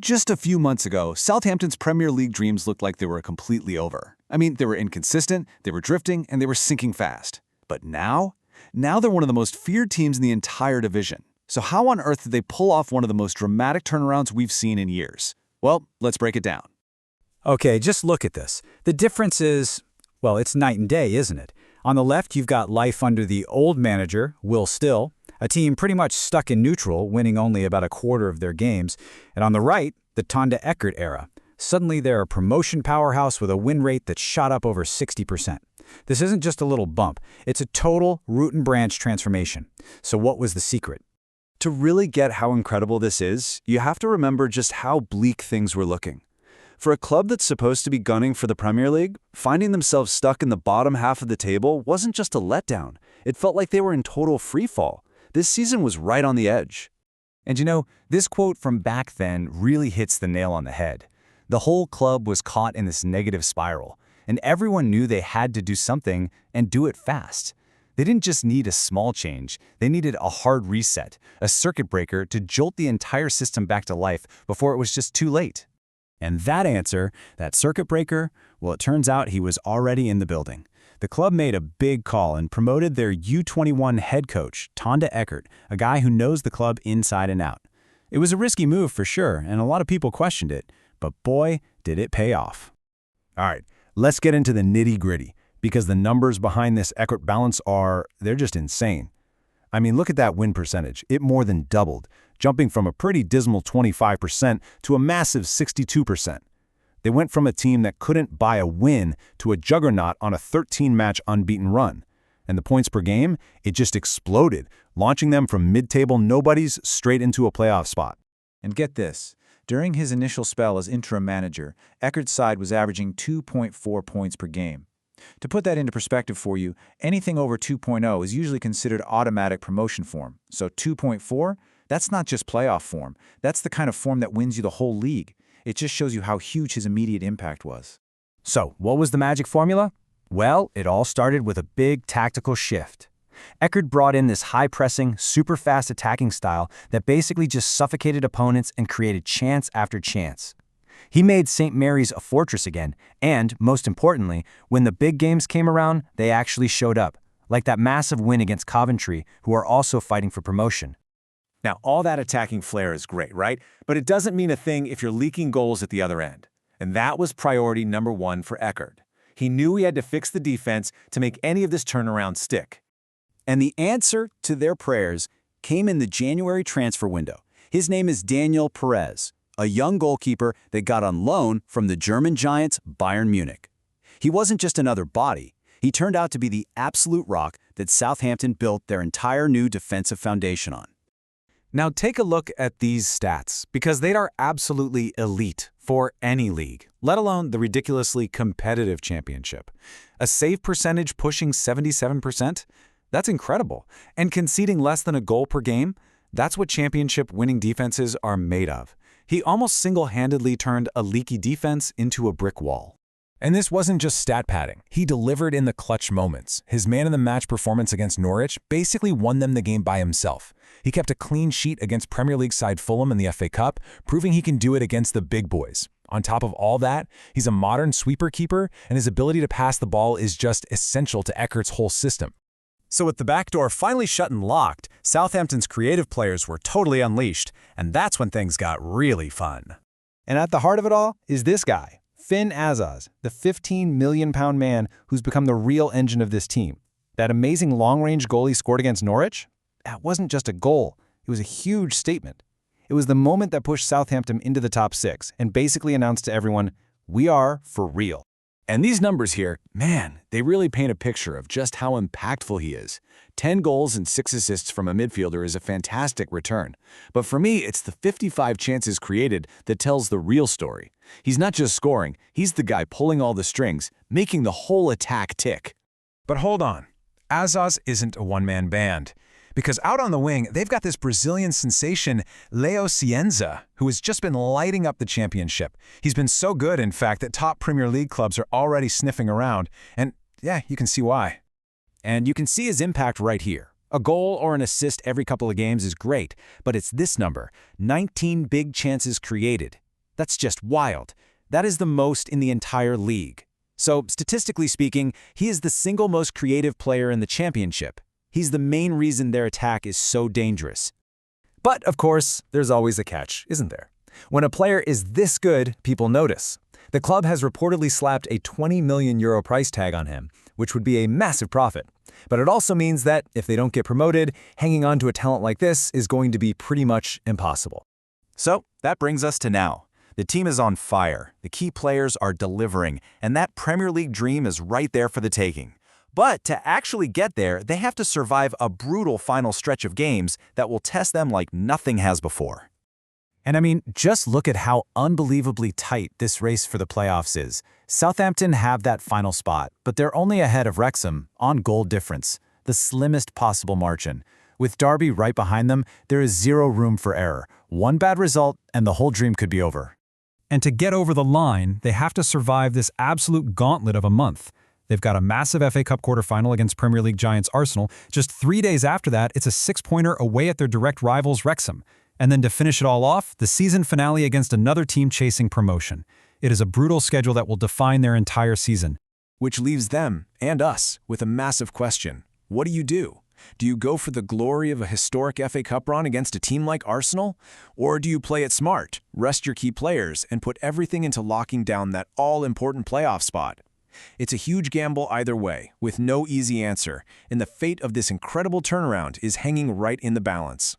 Just a few months ago, Southampton's Premier League dreams looked like they were completely over. I mean, they were inconsistent, they were drifting, and they were sinking fast. But now? Now they're one of the most feared teams in the entire division. So how on earth did they pull off one of the most dramatic turnarounds we've seen in years? Well, let's break it down. Okay, just look at this. The difference is, well, it's night and day, isn't it? On the left, you've got life under the old manager, Will Still, a team pretty much stuck in neutral, winning only about a quarter of their games. And on the right, the Tonda Eckert era. Suddenly they're a promotion powerhouse with a win rate that shot up over 60%. This isn't just a little bump, it's a total root and branch transformation. So what was the secret? To really get how incredible this is, you have to remember just how bleak things were looking. For a club that's supposed to be gunning for the Premier League, finding themselves stuck in the bottom half of the table wasn't just a letdown. It felt like they were in total freefall. This season was right on the edge. And you know, this quote from back then really hits the nail on the head. The whole club was caught in this negative spiral, and everyone knew they had to do something and do it fast. They didn't just need a small change, they needed a hard reset, a circuit breaker to jolt the entire system back to life before it was just too late. And that answer, that circuit breaker, well, it turns out he was already in the building. The club made a big call and promoted their U21 head coach, Tonda Eckert, a guy who knows the club inside and out. It was a risky move for sure, and a lot of people questioned it, but boy, did it pay off. All right, let's get into the nitty-gritty, because the numbers behind this Eckert balance they're just insane. I mean, look at that win percentage. It more than doubled, jumping from a pretty dismal 25% to a massive 62%. They went from a team that couldn't buy a win to a juggernaut on a 13-match unbeaten run. And the points per game, it just exploded, launching them from mid-table nobodies straight into a playoff spot. And get this, during his initial spell as interim manager, Eckert's side was averaging 2.4 points per game. To put that into perspective for you, anything over 2.0 is usually considered automatic promotion form. So 2.4, that's not just playoff form. That's the kind of form that wins you the whole league. It just shows you how huge his immediate impact was. So, what was the magic formula? Well, it all started with a big tactical shift. Eckert brought in this high-pressing, super-fast attacking style that basically just suffocated opponents and created chance after chance. He made St. Mary's a fortress again, and, most importantly, when the big games came around, they actually showed up, like that massive win against Coventry, who are also fighting for promotion. Now, all that attacking flair is great, right? But it doesn't mean a thing if you're leaking goals at the other end. And that was priority number one for Eckert. He knew he had to fix the defense to make any of this turnaround stick. And the answer to their prayers came in the January transfer window. His name is Daniel Peretz, a young goalkeeper that got on loan from the German giants Bayern Munich. He wasn't just another body. He turned out to be the absolute rock that Southampton built their entire new defensive foundation on. Now take a look at these stats, because they are absolutely elite for any league, let alone the ridiculously competitive championship. A save percentage pushing 77%? That's incredible. And conceding less than a goal per game? That's what championship-winning defenses are made of. He almost single-handedly turned a leaky defense into a brick wall. And this wasn't just stat padding. He delivered in the clutch moments. His man-of-the-match performance against Norwich basically won them the game by himself. He kept a clean sheet against Premier League side Fulham in the FA Cup, proving he can do it against the big boys. On top of all that, he's a modern sweeper-keeper, and his ability to pass the ball is just essential to Eckert's whole system. So with the back door finally shut and locked, Southampton's creative players were totally unleashed, and that's when things got really fun. And at the heart of it all is this guy, Finn Azaz, the 15 million pound man who's become the real engine of this team. That amazing long-range goal he scored against Norwich? That wasn't just a goal, it was a huge statement. It was the moment that pushed Southampton into the top 6 and basically announced to everyone, we are for real. And these numbers here, man, they really paint a picture of just how impactful he is. 10 goals and 6 assists from a midfielder is a fantastic return. But for me, it's the 55 chances created that tells the real story. He's not just scoring, he's the guy pulling all the strings, making the whole attack tick. But hold on, Azaz isn't a one-man band. Because out on the wing, they've got this Brazilian sensation, Leo Cienza, who has just been lighting up the championship. He's been so good, in fact, that top Premier League clubs are already sniffing around. And yeah, you can see why. And you can see his impact right here. A goal or an assist every couple of games is great, but it's this number, 19 big chances created. That's just wild. That is the most in the entire league. So, statistically speaking, he is the single most creative player in the championship. He's the main reason their attack is so dangerous. But, of course, there's always a catch, isn't there? When a player is this good, people notice. The club has reportedly slapped a €20 million price tag on him, which would be a massive profit. But it also means that, if they don't get promoted, hanging on to a talent like this is going to be pretty much impossible. So, that brings us to now. The team is on fire, the key players are delivering, and that Premier League dream is right there for the taking. But to actually get there, they have to survive a brutal final stretch of games that will test them like nothing has before. And I mean, just look at how unbelievably tight this race for the playoffs is. Southampton have that final spot, but they're only ahead of Wrexham on goal difference, the slimmest possible margin. With Derby right behind them, there is zero room for error. One bad result, and the whole dream could be over. And to get over the line, they have to survive this absolute gauntlet of a month. They've got a massive FA Cup quarterfinal against Premier League giants Arsenal. Just 3 days after that, it's a 6-pointer away at their direct rivals Wrexham. And then to finish it all off, the season finale against another team chasing promotion. It is a brutal schedule that will define their entire season. Which leaves them, and us, with a massive question. What do you do? Do you go for the glory of a historic FA Cup run against a team like Arsenal? Or do you play it smart, rest your key players, and put everything into locking down that all-important playoff spot? It's a huge gamble either way, with no easy answer, and the fate of this incredible turnaround is hanging right in the balance.